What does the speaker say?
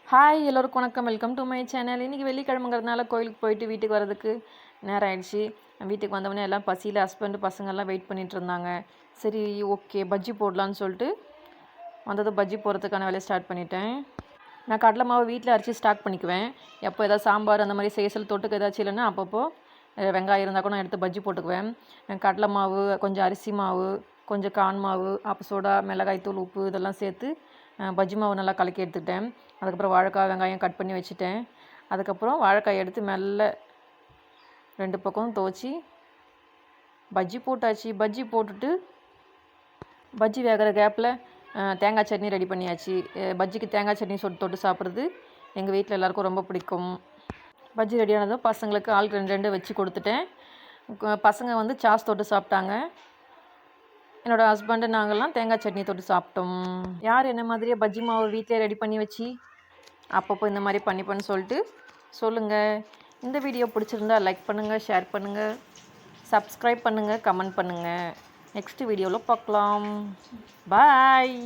Hi எல்லோருக்கும் வணக்கம். Welcome to my channel. இன்றைக்கி வெள்ளிக்கிழமைங்கிறதுனால கோயிலுக்கு போயிட்டு வீட்டுக்கு வரதுக்கு நேரம் ஆயிடுச்சு. வீட்டுக்கு வந்தவொடனே எல்லாம் பசியில் ஹஸ்பண்டு பசங்கள்லாம் வெயிட் பண்ணிகிட்டு இருந்தாங்க. சரி ஓகே பஜ்ஜி போடலான்னு சொல்லிட்டு வந்ததும் பஜ்ஜி போடுறதுக்கான வேலையை ஸ்டார்ட் பண்ணிட்டேன். நான் கடலை மாவு வீட்டில் அரைச்சி ஸ்டாக் பண்ணிக்குவேன். எப்போ ஏதாவது சாம்பார் அந்த மாதிரி செய்ய தொட்டுக்கு ஏதாச்சும் இல்லைன்னா அப்பப்போ வெங்காயம் இருந்தால் கூட நான் எடுத்து பஜ்ஜி போட்டுக்குவேன். கடலை மாவு, கொஞ்சம் அரிசி மாவு, கொஞ்சம் கான் மாவு, அப்போ சோடா, மிளகாய் தூள், உப்பு இதெல்லாம் சேர்த்து பஜ்ஜி மாவு நல்லா கலக்கி எடுத்துக்கிட்டேன். அதுக்கப்புறம் வாழைக்காய், வெங்காயம் கட் பண்ணி வச்சுட்டேன். அதுக்கப்புறம் வாழைக்காய் எடுத்து மெல்ல 2 பக்கம் துவச்சி பஜ்ஜி போட்டாச்சு. பஜ்ஜி போட்டுட்டு பஜ்ஜி வேகிற கேப்பில் தேங்காய் சட்னி ரெடி பண்ணியாச்சு. பஜ்ஜிக்கு தேங்காய் சட்னி தொட்டு சாப்பிட்றது எங்கள் வீட்டில் எல்லாேருக்கும் ரொம்ப பிடிக்கும். பஜ்ஜி ரெடியானதும் பசங்களுக்கு ஆளுக்கு 2 வச்சு கொடுத்துட்டேன். பசங்க சாஸ் தொட்டு சாப்பிட்டாங்க. என்னோடய ஹஸ்பண்டு நாங்கள்லாம் தேங்காய் சட்னி தொட்டு சாப்பிட்டோம். யார் என்ன மாதிரியே பஜ்ஜி மாவு வீட்டிலே ரெடி பண்ணி வச்சு அப்பப்போ இந்த மாதிரி பண்ணிப்பேன்னு சொல்லிட்டு சொல்லுங்கள். இந்த வீடியோ பிடிச்சிருந்தா லைக் பண்ணுங்கள், ஷேர் பண்ணுங்கள், சப்ஸ்கிரைப் பண்ணுங்கள், கமெண்ட் பண்ணுங்கள். நெக்ஸ்ட் வீடியோவில் பார்க்கலாம். பாய்.